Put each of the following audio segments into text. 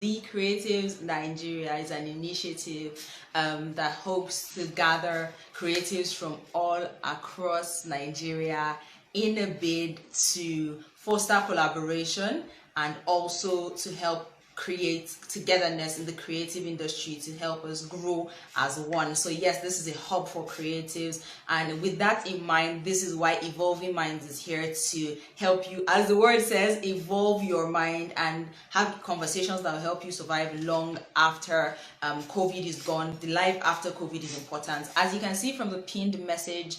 The Creatives Nigeria is an initiative that hopes to gather creatives from all across Nigeria in a bid to foster collaboration and also to help create togetherness in the creative industry to help us grow as one. So yes, this is a hub for creatives, and with that in mind, this is why Evolving Minds is here to help you, as the word says, evolve your mind and have conversations that will help you survive long after COVID is gone. The life after COVID is important. As you can see from the pinned message,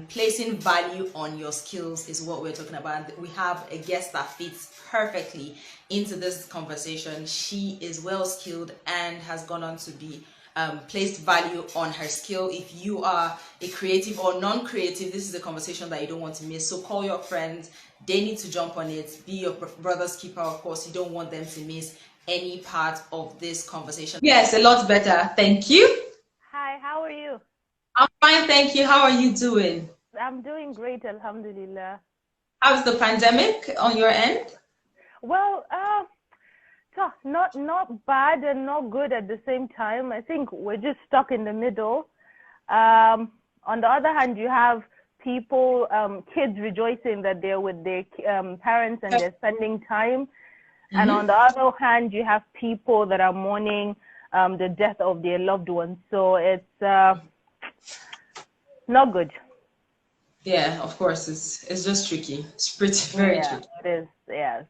placing value on your skills is what we're talking about. We have a guest that fits perfectly into this conversation. She is well skilled and has gone on to be placed value on her skill. If you are a creative or non-creative, this is a conversation that you don't want to miss. So call your friends. They need to jump on it. Be your brother's keeper, of course. You don't want them to miss any part of this conversation. Yes, a lot better. Thank you. Hi, how are you? I'm fine, thank you. How are you doing? I'm doing great, alhamdulillah. How's the pandemic on your end? Well, so not bad and not good at the same time. I think we're just stuck in the middle. On the other hand, you have people, kids rejoicing that they're with their parents and they're spending time. And on the other hand, you have people that are mourning the death of their loved ones. So it's not good. Yeah, of course, it's just tricky. It's very tricky. It is, yes.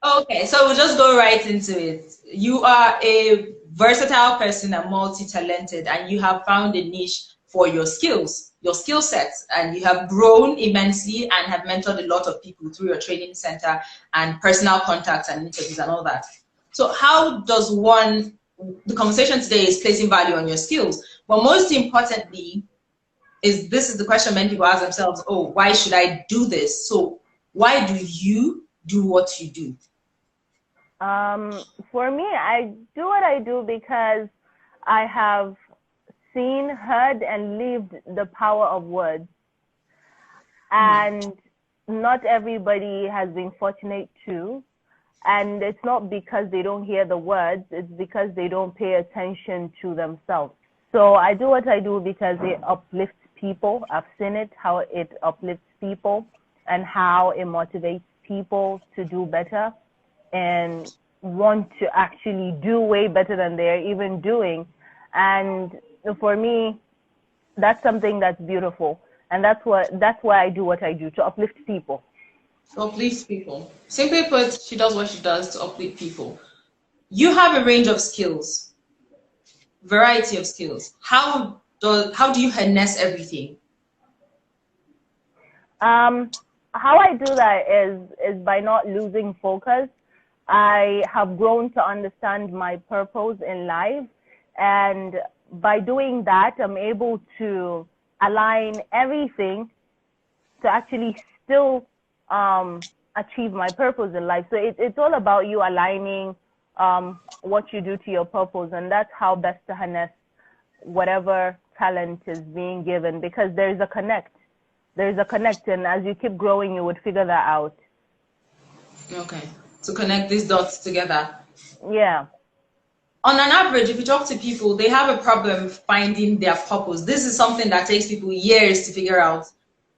Okay, so we'll just go right into it. You are a versatile person and multi-talented, and you have found a niche for your skills, your skill sets, and you have grown immensely and have mentored a lot of people through your training center and personal contacts and interviews and all that. So how does one, the conversation today is placing value on your skills, but most importantly, this is the question many people ask themselves, oh, why should I do this? So why do you do what you do? For me, I do what I do because I have seen, heard, and lived the power of words. And not everybody has been fortunate to. And it's not because they don't hear the words, it's because they don't pay attention to themselves. So I do what I do because it uplifts people. I've seen it, how it uplifts people and how it motivates people to do better and want to actually do way better than they're even doing. And for me, that's something that's beautiful. And that's why I do what I do, to uplift people. To uplift people. Simply put, she does what she does to uplift people. You have a range of skills, variety of skills. How do you harness everything? How I do that is by not losing focus. I have grown to understand my purpose in life, and by doing that, I'm able to align everything to actually still achieve my purpose in life. So it's all about you aligning what you do to your purpose, and that's how best to harness whatever talent is being given, because there's a connect. There's a connect, and as you keep growing, you would figure that out. Okay, to connect these dots together. Yeah. On an average, if you talk to people, they have a problem finding their purpose. This is something that takes people years to figure out.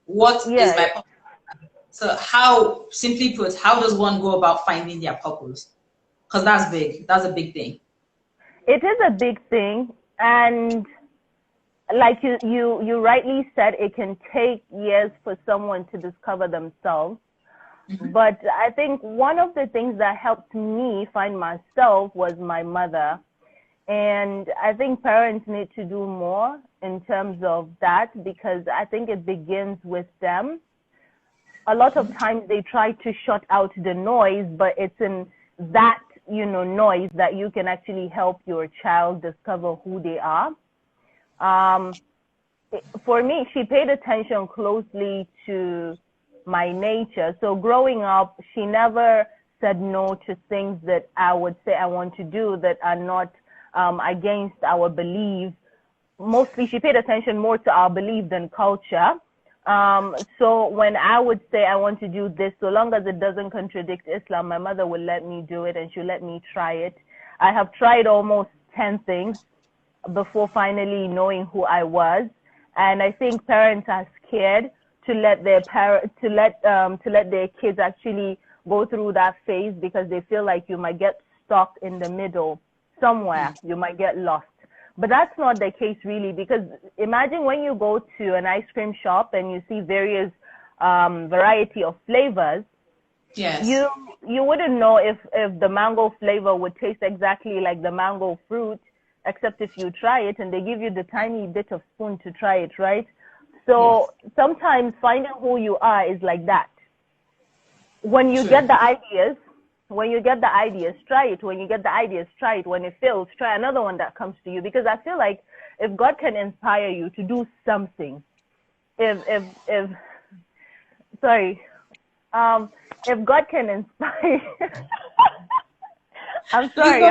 What is my purpose? So how, simply put, how does one go about finding their purpose? Because that's big. That's a big thing. It is a big thing, and like you rightly said, it can take years for someone to discover themselves. But I think one of the things that helped me find myself was my mother. And I think parents need to do more in terms of that, because I think it begins with them. A lot of times they try to shut out the noise, but it's in that, noise that you can actually help your child discover who they are. For me, she paid attention closely to my nature. So growing up, she never said no to things that I would say I want to do that are not against our beliefs. Mostly she paid attention more to our belief than culture. So when I would say I want to do this, so long as it doesn't contradict Islam, my mother will let me do it and she'll let me try it. I have tried almost 10 things before finally knowing who I was. And I think parents are scared to let their kids actually go through that phase because they feel like you might get stuck in the middle somewhere. You might get lost. But that's not the case really, because imagine when you go to an ice cream shop and you see various variety of flavors. Yes. You wouldn't know if the mango flavor would taste exactly like the mango fruit, except if you try it and they give you the tiny bit of spoon to try it, right? So sometimes finding who you are is like that. When you get the ideas, try it. When you get the ideas, try it. When it fails, try another one that comes to you. Because I feel like if God can inspire you to do something, if God can inspire, I'm sorry.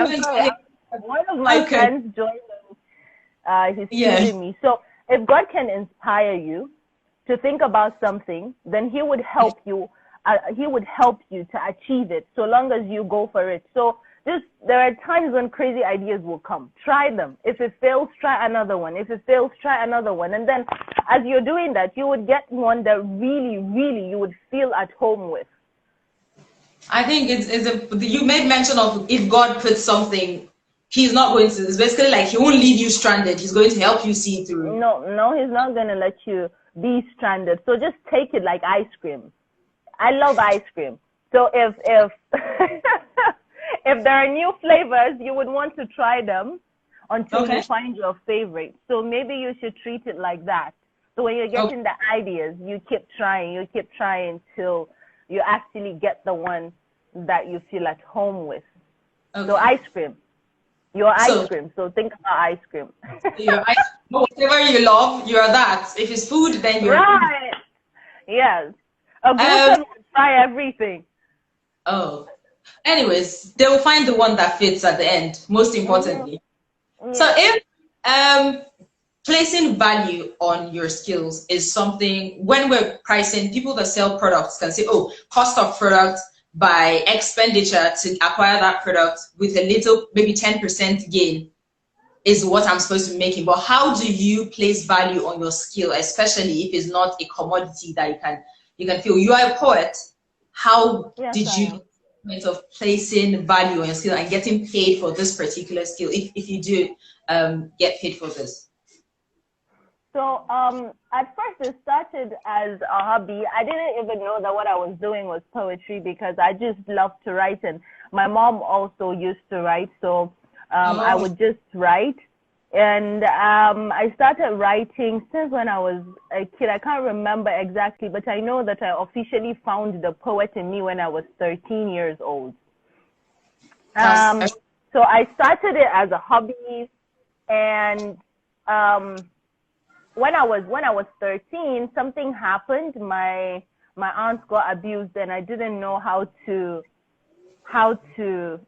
One of my friends joined. He's teasing me. So if God can inspire you to think about something, then He would help you. He would help you to achieve it, so long as you go for it. So there are times when crazy ideas will come. Try them. If it fails, try another one. If it fails, try another one. And then as you're doing that, you would get one that really, really you would feel at home with. I think you made mention of if God puts something, He's not going to. It's basically like He won't leave you stranded. He's going to help you see through. No, He's not going to let you be stranded. So just take it like ice cream. I love ice cream. So if if there are new flavors, you would want to try them until you find your favorite. So maybe you should treat it like that. So when you're getting the ideas, you keep trying till you actually get the one that you feel at home with. So ice cream. Your ice cream. So think about ice cream. Your ice cream. Whatever you love, you're that. If it's food, then you're right. Yes. A gluten will try everything. Oh. Anyways, they will find the one that fits at the end, most importantly. So if placing value on your skills is something, when we're pricing, people that sell products can say, oh, cost of product by expenditure to acquire that product with a little, maybe 10% gain is what I'm supposed to be making. But how do you place value on your skill, especially if it's not a commodity that you can feel? You are a poet. How did you of placing value on your skill and getting paid for this particular skill, if you do get paid for this? So at first it started as a hobby. I didn't even know that what I was doing was poetry because I just loved to write, and my mom also used to write, so I would just write. And I started writing since when I was a kid. I can't remember exactly, but I know that I officially found the poet in me when I was 13 years old. So I started it as a hobby, and when I was 13, something happened. My aunt got abused, and I didn't know how to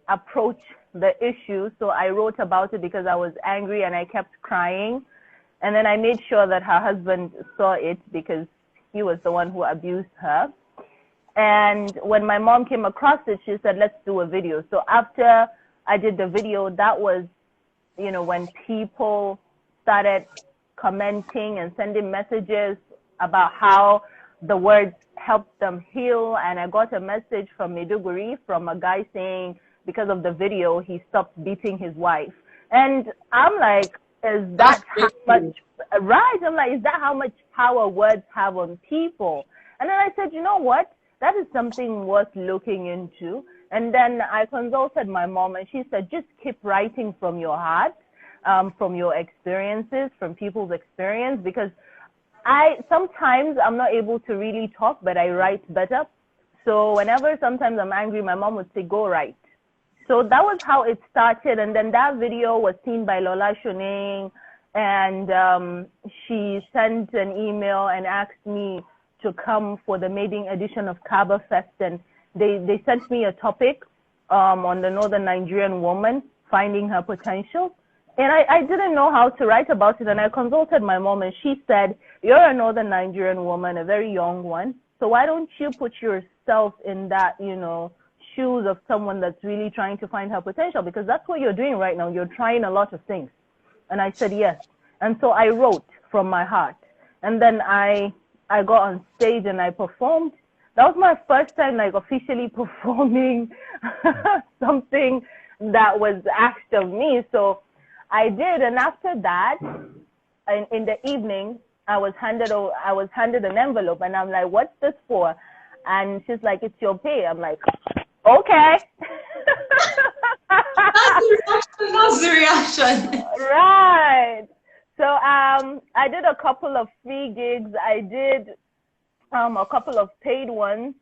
approach the issue. So I wrote about it because I was angry and I kept crying. And then I made sure that her husband saw it because he was the one who abused her. And when my mom came across it, she said, let's do a video. So after I did the video, that was, when people started commenting and sending messages about how the words helped them heal. And I got a message from Maiduguri from a guy saying, because of the video, he stopped beating his wife. And I'm like, is that how much, right? I'm like, is that how much power words have on people? And then I said, you know what? That is something worth looking into. And then I consulted my mom, and she said, just keep writing from your heart, from your experiences, from people's experience, because sometimes I'm not able to really talk, but I write better. So whenever sometimes I'm angry, my mom would say, go write. So that was how it started. And then that video was seen by Lola Shoning, and she sent an email and asked me to come for the maiden edition of Kaba Fest. And they sent me a topic on the Northern Nigerian woman, finding her potential. And I didn't know how to write about it, and I consulted my mom, and she said, you're a northern Nigerian woman, a very young one, so why don't you put yourself in that, shoes of someone that's really trying to find her potential, because that's what you're doing right now. You're trying a lot of things. And I said yes. And so I wrote from my heart. And then I got on stage and I performed. That was my first time like officially performing something that was asked of me. So I did, and after that, in the evening, I was handed an envelope, and I'm like, "What's this for?" And she's like, "It's your pay." I'm like, "Okay." That's the reaction. Right. So I did a couple of free gigs. I did a couple of paid ones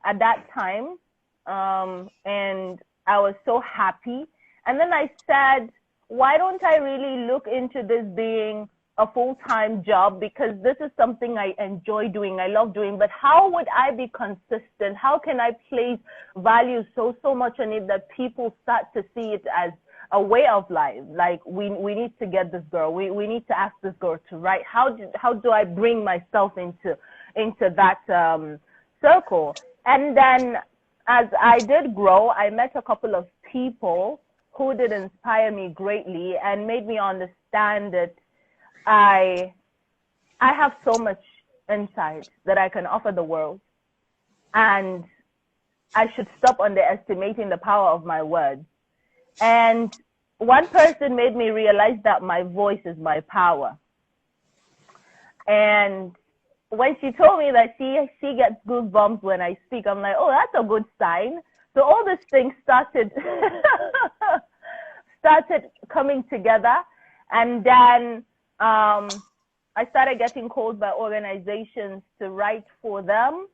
at that time, and I was so happy. And then I said, why don't I really look into this being a full-time job, because this is something I enjoy doing, I love doing, but how would I be consistent? How can I place value so much on it that people start to see it as a way of life? Like, we need to get this girl, we need to ask this girl to write. How do I bring myself into that circle? And then as I did grow, I met a couple of people who did inspire me greatly and made me understand that I have so much insight that I can offer the world, and I should stop underestimating the power of my words. And one person made me realize that my voice is my power. And when she told me that she gets goosebumps when I speak, I'm like, oh, that's a good sign. So all these things started coming together, and then I started getting called by organizations to write for them,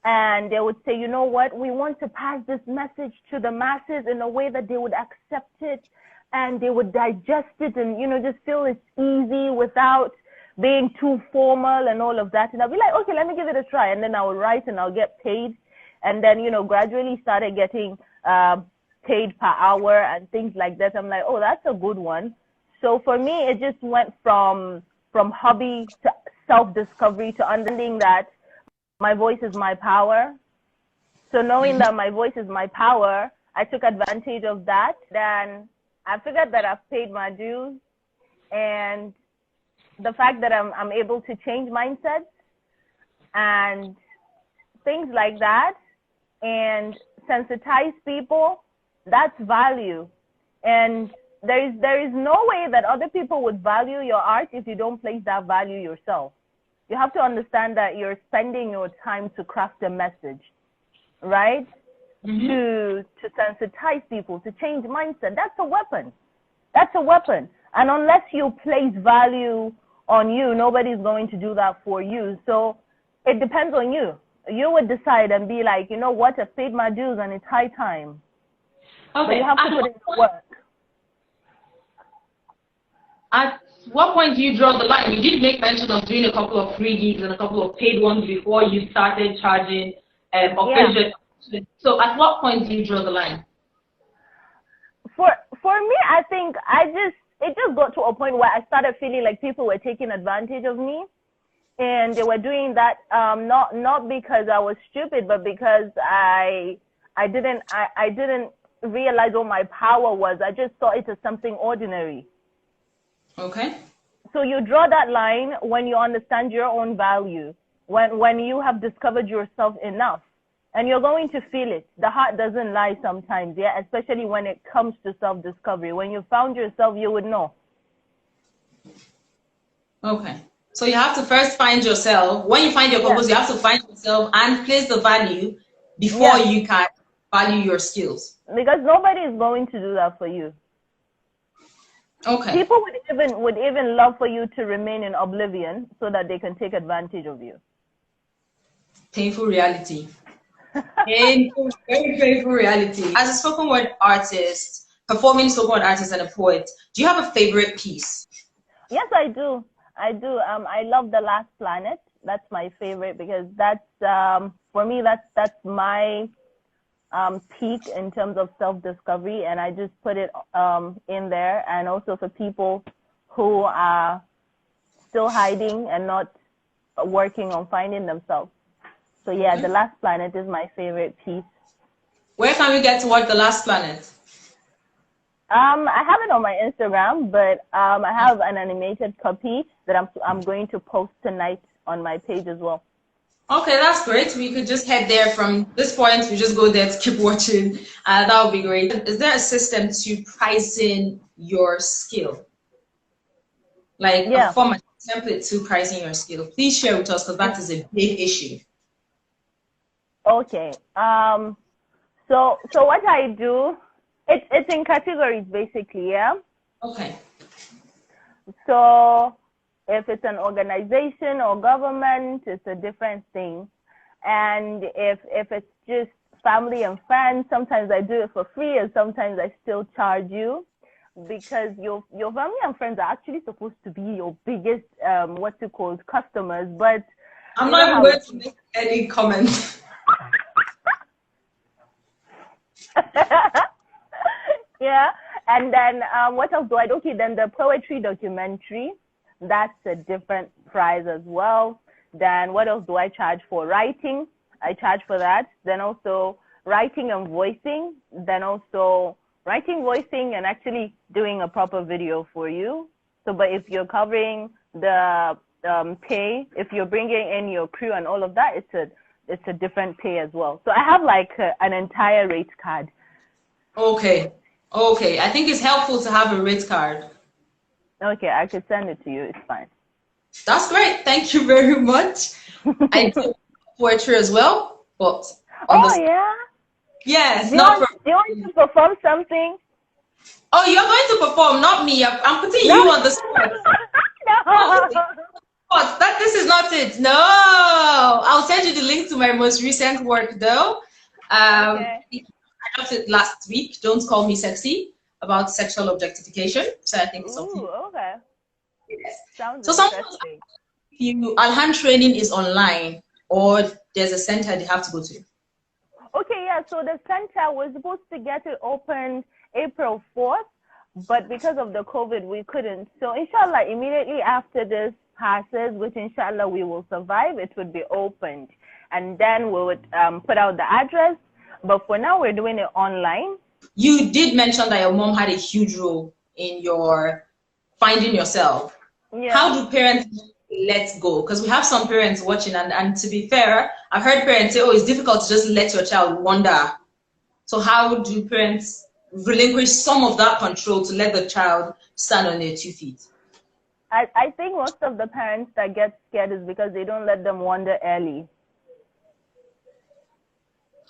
and they would say, you know what, we want to pass this message to the masses in a way that they would accept it and they would digest it, and just feel it's easy without being too formal and all of that. And I'll be like, okay, let me give it a try. And then I will write and I'll get paid. And then, gradually started getting paid per hour and things like that. I'm like, oh, that's a good one. So for me, it just went from hobby to self-discovery to understanding that my voice is my power. So knowing that my voice is my power, I took advantage of that. Then I figured that I've paid my dues, and the fact that I'm able to change mindsets and things like that and sensitize people, that's value. And there is no way that other people would value your art if you don't place that value yourself. You have to understand that you're spending your time to craft a message, right? Mm-hmm. To sensitize people, to change mindset. That's a weapon. That's a weapon. And unless you place value on you, nobody's going to do that for you. So it depends on you. You would decide and be like, you know what, I've paid my dues and it's high time. Okay. But you have to put in the work. At what point do you draw the line? You did make mention of doing a couple of free gigs and a couple of paid ones before you started charging occasion. Yeah. So at what point do you draw the line? For me, I think it just got to a point where I started feeling like people were taking advantage of me, and they were doing that not because I was stupid, but because I didn't realize what my power was. I just saw it as something ordinary. Okay. So you draw that line when you understand your own value, when you have discovered yourself enough, and you're going to feel it. The heart doesn't lie sometimes, yeah, especially when it comes to self-discovery. When you found yourself, you would know. Okay. So you have to first find yourself. When you find your purpose, you have to find yourself and place the value before you can value your skills. Because nobody is going to do that for you. Okay. People would even love for you to remain in oblivion so that they can take advantage of you. Painful reality. Painful, very painful reality. As a spoken word artist, performing spoken word artist and a poet, do you have a favorite piece? Yes, I do. I love The Last Planet. That's my favorite because that's for me that's my peak in terms of self-discovery, and I just put it in there, and also for people who are still hiding and not working on finding themselves. So yeah, The Last Planet is my favorite piece. Where can we get to watch The Last Planet? I have it on my Instagram, but I have an animated copy that I'm going to post tonight on my page as well. Okay, that's great. We could just head there from this point. We just go there to keep watching. That would be great. Is there a system to pricing your skill? Like a format template to pricing your skill? Please share with us, because that is a big issue. Okay. So what I do, it's in categories basically, yeah? Okay. So if it's an organization or government, it's a different thing. And if it's just family and friends, sometimes I do it for free, and sometimes I still charge you, because your family and friends are actually supposed to be your biggest customers. But I'm not even going to make any comments. Yeah, and then what else do I do? Okay, then the poetry documentary, that's a different price as well. Then what else do I charge for? Writing, I charge for that. Then also writing and voicing. Then also writing, voicing, and actually doing a proper video for you. So, but if you're covering the pay, if you're bringing in your crew and all of that, it's a different pay as well. So I have like an entire rate card. Okay. I think it's helpful to have a rate card. Okay, I could send it to you. It's fine. That's great. Thank you very much. I do poetry as well, but yeah. Yes. Do you want to perform something? Oh, you're going to perform, not me. I'm putting you on the spot. No. This is not it. No. I'll send you the link to my most recent work, though. Okay. I dropped it last week. Don't Call Me Sexy, about sexual objectification. So I think it's something. Okay. Yes. Sounds interesting. Alhan training is online, or there's a center they have to go to. Okay, yeah. So the center was supposed to get it open April 4th, but because of the COVID, we couldn't. So inshallah, immediately after this passes, which inshallah we will survive, it would be opened, and then we would put out the address. But for now, we're doing it online. You did mention that your mom had a huge role in your finding yourself. Yeah. How do parents let go? Because we have some parents watching, and to be fair, I've heard parents say, oh, it's difficult to just let your child wander. So how do parents relinquish some of that control to let the child stand on their 2 feet? I think most of the parents that get scared is because they don't let them wander early.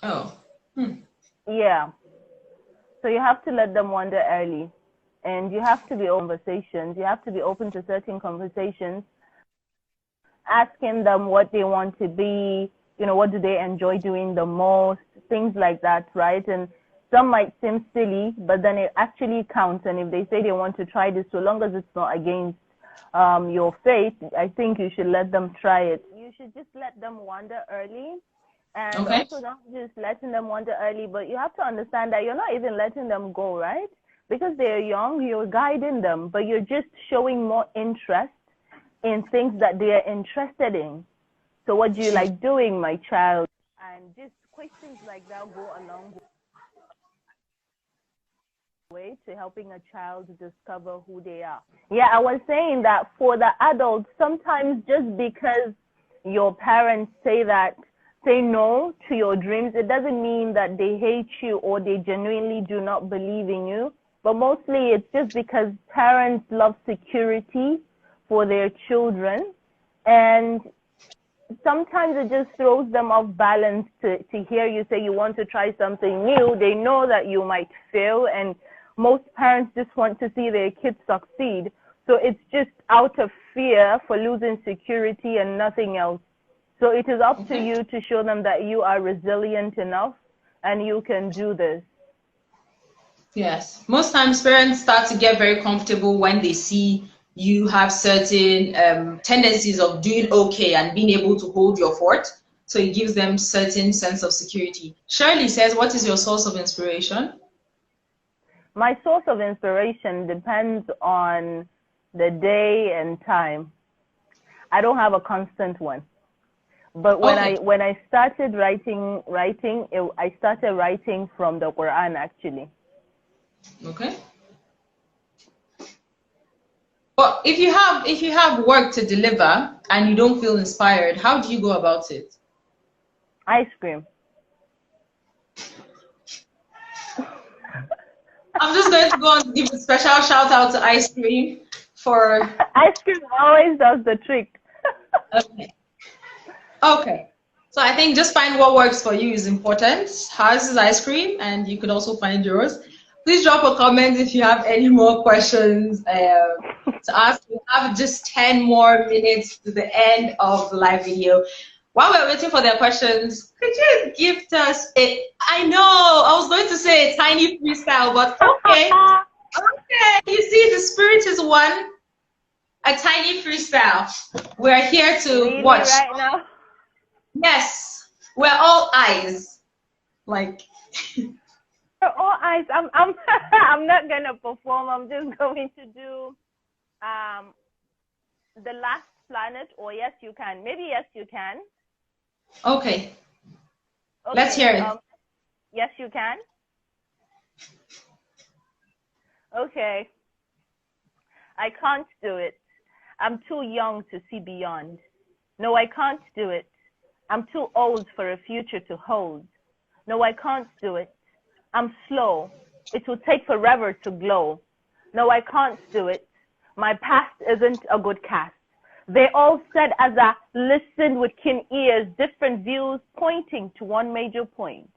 Oh. Yeah. So you have to let them wander early, and you have to be open to conversations. You have to be open to certain conversations, asking them what they want to be, what do they enjoy doing the most, things like that, right? And some might seem silly, but then it actually counts. And if they say they want to try this, so long as it's not against your faith, I think you should let them try it. You should just let them wander early. And also not just letting them wander early, but you have to understand that you're not even letting them go, right? Because they're young, you're guiding them, but you're just showing more interest in things that they're interested in. So what do you like doing, my child? And just questions like that go a long way to helping a child discover who they are. Yeah, I was saying that for the adults, sometimes just because your parents say no to your dreams, it doesn't mean that they hate you or they genuinely do not believe in you. But mostly it's just because parents love security for their children. And sometimes it just throws them off balance to hear you say you want to try something new. They know that you might fail, and most parents just want to see their kids succeed. So it's just out of fear for losing security and nothing else. So it is up to you to show them that you are resilient enough and you can do this. Yes. Most times parents start to get very comfortable when they see you have certain tendencies of doing okay and being able to hold your fort. So it gives them certain sense of security. Shirley says, what is your source of inspiration? My source of inspiration depends on the day and time. I don't have a constant one. But when I started writing, I started writing from the Quran actually. Okay. But if you have work to deliver and you don't feel inspired, how do you go about it? Ice cream. I'm just going to go and give a special shout out to ice cream for ice cream always does the trick. Okay. So I think just find what works for you is important. Hers is ice cream, and you could also find yours. Please drop a comment if you have any more questions to ask. We have just 10 more minutes to the end of the live video. While we're waiting for their questions, could you gift us I know, I was going to say a tiny freestyle, but okay. Okay, you see, the spirit is one. A tiny freestyle. We're here to really watch. Right now? Yes, we're all eyes. Like we're all eyes. I'm not gonna perform. I'm just going to do the last planet, or yes you can. Maybe yes you can. Okay. Let's hear it. Yes you can. Okay. I can't do it. I'm too young to see beyond. No, I can't do it. I'm too old for a future to hold. No, I can't do it. I'm slow. It will take forever to glow. No, I can't do it. My past isn't a good cast. They all said as I listened with keen ears, different views pointing to one major point.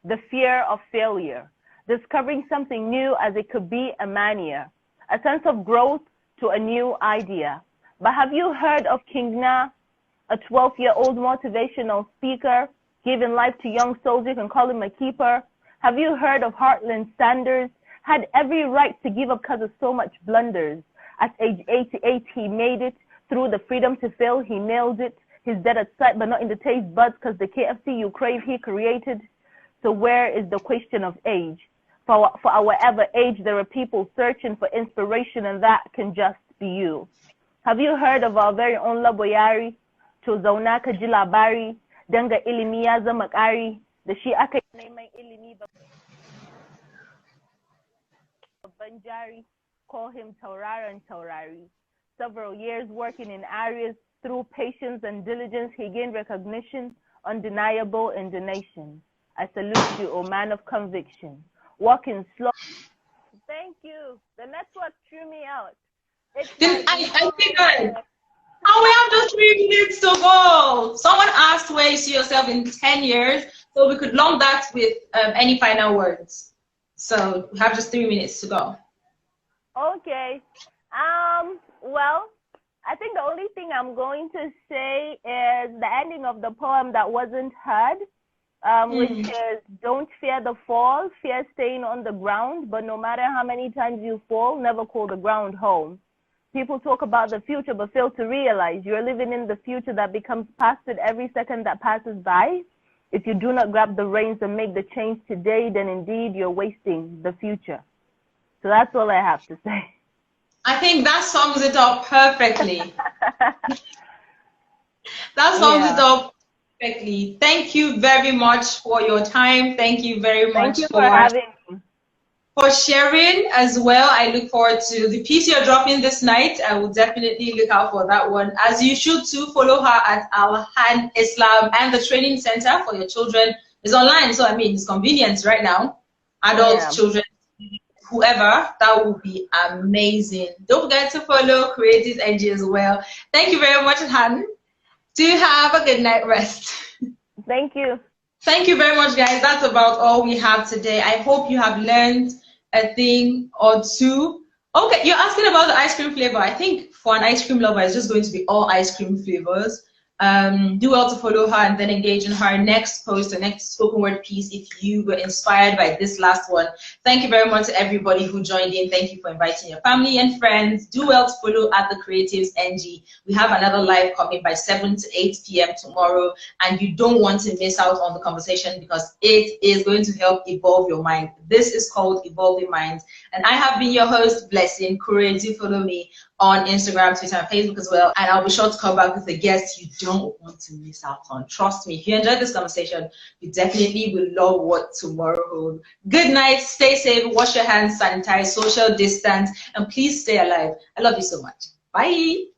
The fear of failure. Discovering something new as it could be a mania. A sense of growth to a new idea. But have you heard of King Na? A 12-year-old motivational speaker, giving life to young soldiers and call him a keeper. Have you heard of Heartland Sanders? Had every right to give up because of so much blunders. At age 88, he made it. Through the freedom to fail, he nailed it. He's dead at sight, but not in the taste buds, because the KFC you crave, he created. So where is the question of age? For our age, there are people searching for inspiration, and that can just be you. Have you heard of our very own Laboyari? To zauna ka ji labari, danga ilimi ya zama ƙari, da shi aka yi neman ilimi babban jari, call him tauraron taurari. Several years working in areas, through patience and diligence, he gained recognition, undeniable in the nation. I salute you, O man of conviction. Walking slow. Thank you. The network threw me out. I think we have just 3 minutes to go. Someone asked where you see yourself in 10 years, so we could long that with any final words. So we have just 3 minutes to go. Okay. Well, I think the only thing I'm going to say is the ending of the poem that wasn't heard, which is, don't fear the fall, fear staying on the ground, but no matter how many times you fall, never call the ground home. People talk about the future, but fail to realize you're living in the future that becomes past it every second that passes by. If you do not grab the reins and make the change today, then indeed you're wasting the future. So that's all I have to say. I think that sums it up perfectly. That sums it up perfectly. Thank you very much for your time. Thank you very much for having me. For sharing as well. I look forward to the piece you're dropping this night. I will definitely look out for that one. As you should too, follow her at Alhanislam, and the training center for your children is online. So I mean, it's convenient right now. Adults, children, whoever, that would be amazing. Don't forget to follow Creative NG as well. Thank you very much, Han. Do have a good night rest. Thank you. Thank you very much, guys. That's about all we have today. I hope you have learned a thing or two. Okay, you're asking about the ice cream flavor. I think for an ice cream lover, it's just going to be all ice cream flavors. Do well to follow her and then engage in her next post or next spoken word piece if you were inspired by this last one. Thank you very much to everybody who joined in. Thank you for inviting your family and friends. Do well to follow at the Creatives NG. We have another live coming by 7 to 8 p.m. tomorrow, and you don't want to miss out on the conversation because it is going to help evolve your mind. This is called Evolving Minds, and I have been your host, Blessyn Kure. Do follow me on Instagram, Twitter, and Facebook as well. And I'll be sure to come back with a guest you don't want to miss out on. Trust me, if you enjoyed this conversation, you definitely will love what tomorrow holds. Good night, stay safe, wash your hands, sanitize, social distance, and please stay alive. I love you so much. Bye.